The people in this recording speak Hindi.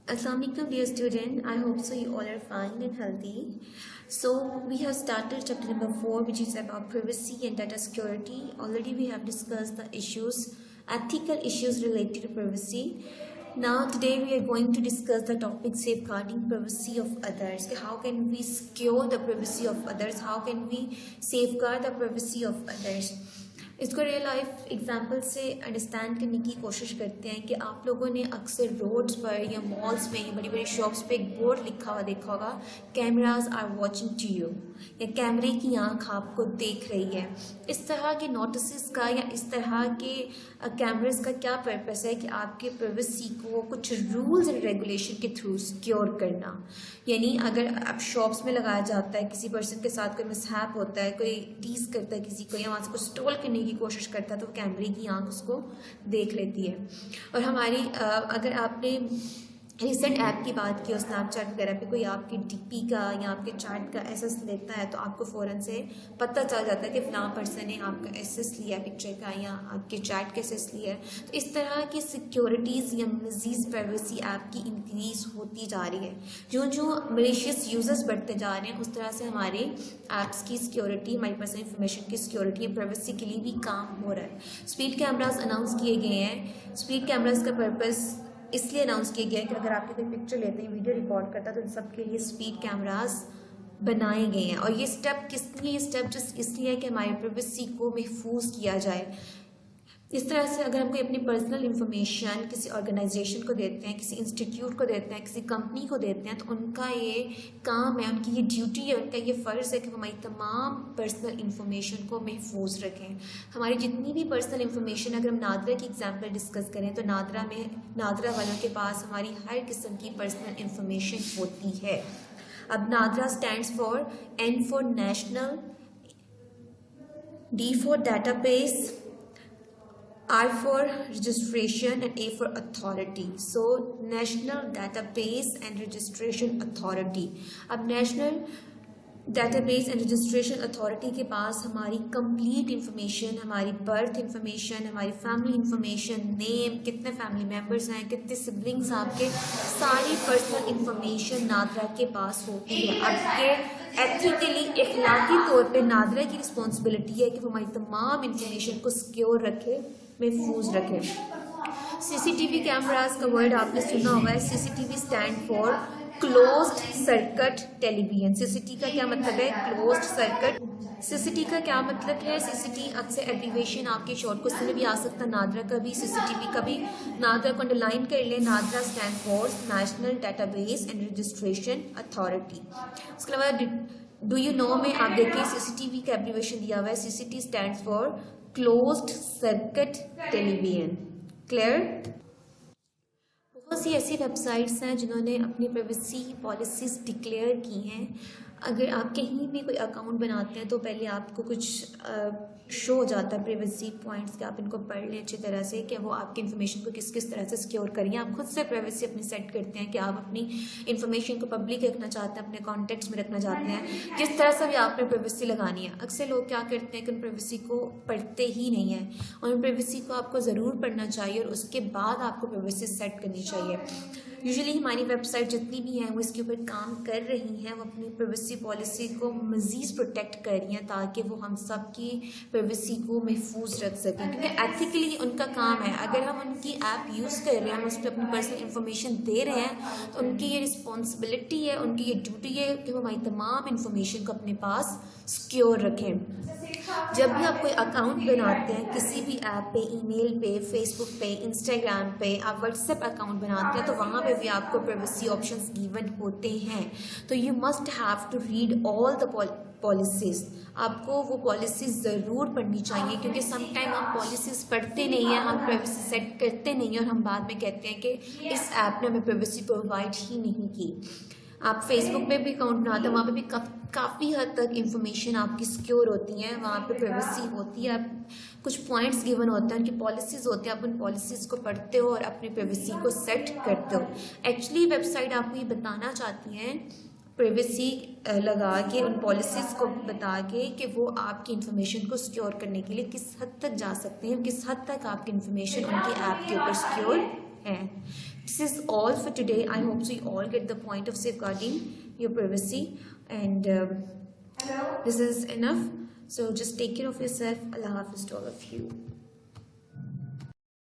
Assalamualaikum dear student, I hope so you all are fine and healthy. So we have started chapter number 4, which is about privacy and data security. Already we have discussed the issues, ethical issues related to privacy. Now today we are going to discuss the topic safeguarding privacy of others. How can we secure the privacy of others? How can we safeguard the privacy of others? इसको रियल लाइफ एग्जांपल से अंडरस्टैंड करने की कोशिश करते हैं कि आप लोगों ने अक्सर रोड्स पर या मॉल्स में या बड़ी बड़ी शॉप्स पे एक बोर्ड लिखा हुआ देखा होगा, cameras are watching to you, या कैमरे की आंख आपको देख रही है। इस तरह के नोटिस का या इस तरह के कैमरास का क्या पर्पस है कि आपके प्राइवेसी को कुछ रूल्स एंड रेगुलेशन के थ्रू सिक्योर करना। यानी अगर आप शॉप्स में लगाया जाता है, किसी पर्सन के साथ कोई मिसहैप होता है, कोई टीज करता है किसी को या वहाँ से कुछ स्टॉल करने की कोशिश करता है, तो कैमरे की आंख उसको देख लेती है। और हमारी अगर आपने रिसेंट ऐप की बात की और स्नैपचैट वगैरह पे कोई आपकी डीपी का या आपके चैट का एसेस लेता है, तो आपको फ़ौरन से पता चल जाता है कि फ़लाँ पर्सन ने आपका एसेस लिया पिक्चर का या आपके चैट का एसेस लिया है। तो इस तरह की सिक्योरिटीज़ या मज़ीद प्राइवेसी ऐप की इंक्रीज़ होती जा रही है। जो जो मलिशियस यूज़र्स बढ़ते जा रहे हैं, उस तरह से हमारे ऐप्स की सिक्योरिटी, हमारी पर्सनल इंफॉर्मेशन की सिक्योरिटी या प्राइवेसी के लिए भी काम हो रहा है। स्पीड कैमराज अनाउंस किए गए हैं। स्पीड कैमराज का पर्पज़ इसलिए अनाउंस किया गया है कि अगर आपके कोई पिक्चर लेते हैं, वीडियो रिकॉर्ड करता है, तो इन सब के लिए स्पीड कैमरास बनाए गए हैं। और ये स्टेप किस लिए, ये स्टेप जस्ट इसलिए है कि हमारी प्राइवेसी को महफूज किया जाए। इस तरह से अगर हम कोई अपनी पर्सनल इंफॉर्मेशन किसी ऑर्गेनाइजेशन को देते हैं, किसी इंस्टीट्यूट को देते हैं, किसी कंपनी को देते हैं, तो उनका ये काम है, उनकी ये ड्यूटी है, उनका ये फ़र्ज़ है कि वो हमारी तमाम पर्सनल इंफॉर्मेशन को महफूज रखें। हमारी जितनी भी पर्सनल इंफॉर्मेशन, अगर हम नादरा की एग्जांपल डिस्कस करें, तो नादरा वालों के पास हमारी हर किस्म की पर्सनल इंफॉर्मेशन होती है। अब NADRA stands for N for national, D for database, R for registration and A for authority. So National Database and Registration Authority. अब National Database and Registration Authority के पास हमारी कंप्लीट इंफॉर्मेशन, हमारी बर्थ इंफॉर्मेशन, हमारी फैमिली इंफॉर्मेशन, नेम, कितने फैमिली मेम्बर्स हैं, कितने सिबलिंग्स, आपके सारी पर्सनल इंफॉर्मेशन नादरा के पास होती है। आपके एथिकली इखलाकी तौर पे नादरा की रिस्पॉन्सिबिलिटी है कि वो हमारी तमाम इंफॉर्मेशन को सिक्योर रखे, महफूज रखे। सीसीटीवी कैमरास का वर्ड आपने सुना होगा है। CCTV stand for closed circuit television. CCT का क्या मतलब है? Closed circuit. सीसीटी का क्या मतलब है? सीसीटी अक्सर एब्रीवेशन आपके शॉर्ट क्वेश्चन में भी आ सकता है, नादरा का भी, सीसीटीवी का भी। नादरा को अंडरलाइन कर ले। NADRA stand for national database and registration authority. उसके अलावा डू यू नो में आप देखिए सीसीटीवी का एब्रीवेशन दिया हुआ है। CCT stand for closed circuit television. Clear? बहुत सी ऐसी वेबसाइट्स हैं जिन्होंने अपनी प्राइवेसी पॉलिसीज़ डिक्लेयर की हैं। अगर आप कहीं भी कोई अकाउंट बनाते हैं तो पहले आपको कुछ शो हो जाता है प्राइवेसी पॉइंट्स कि आप इनको पढ़ लें अच्छी तरह से, कि वो आपकी इन्फॉर्मेशन को किस किस तरह से सिक्योर करेंगे। आप खुद से प्राइवेसी अपनी सेट करते हैं कि आप अपनी इन्फॉर्मेशन को पब्लिक रखना चाहते हैं, अपने कॉन्टेक्ट्स में रखना चाहते हैं, जिस तरह से भी आपने प्राइवेसी लगानी है। अक्सर लोग क्या करते हैं कि उन प्राइवेसी को पढ़ते ही नहीं है, और उन प्राइवेसी को आपको ज़रूर पढ़ना चाहिए और उसके बाद आपको प्राइवेसी सेट करनी चाहिए। यूजुअली हमारी वेबसाइट जितनी भी हैं वो इसके ऊपर काम कर रही हैं, वो अपनी प्राइवेसी पॉलिसी को मज़ीद प्रोटेक्ट कर रही हैं ताकि वो हम सब की प्राइवेसी को महफूज रख सकें, क्योंकि एथिकली उनका काम है। अगर हम उनकी ऐप यूज़ कर रहे हैं, हम उस पर अपनी पर्सनल इंफॉर्मेशन दे रहे हैं, तो उनकी ये रिस्पॉन्सिबिलिटी है, उनकी ये ड्यूटी है कि वो हमारी तमाम इंफॉर्मेशन को अपने पास सिक्योर रखें। जब भी आप कोई अकाउंट बनाते हैं किसी भी ऐप पे, ईमेल पे, फेसबुक पे, इंस्टाग्राम पे, आप व्हाट्सएप अकाउंट बनाते हैं, तो वहाँ पे भी आपको प्राइवेसी ऑप्शंस गिवन होते हैं। तो you must have to read all the policies. आपको वो पॉलिसीज़ ज़रूर पढ़नी चाहिए, क्योंकि समटाइम हम पॉलिसीज़ पढ़ते नहीं हैं, हम प्राइवेसी सेट करते नहीं हैं और हम बाद में कहते हैं कि इस ऐप ने हमें प्राइवेसी प्रोवाइड ही नहीं की। आप फेसबुक पे भी अकाउंट बनाते हैं, वहाँ पे भी काफ़ी हद तक इंफॉर्मेशन आपकी सिक्योर होती है, वहाँ पे प्राइवेसी होती है। कुछ पॉइंट्स गिवन होते हैं, उनकी पॉलिसीज़ होती है, आप उन पॉलिसीज़ को पढ़ते हो और अपनी प्राइवेसी को सेट करते हो। एक्चुअली वेबसाइट आपको ये बताना चाहती हैं, प्राइवेसी लगा के, उन पॉलिसीज़ को बता के कि वो आपकी इन्फॉर्मेशन को सिक्योर करने के लिए किस हद तक जा सकते हैं, किस हद तक आपकी इन्फॉर्मेशन उनकी ऐप के ऊपर सिक्योर है। This is all for today. I hope so you all get the point of safeguarding your privacy, and this is enough. So just take care of yourself. Allah Hafiz to all of you.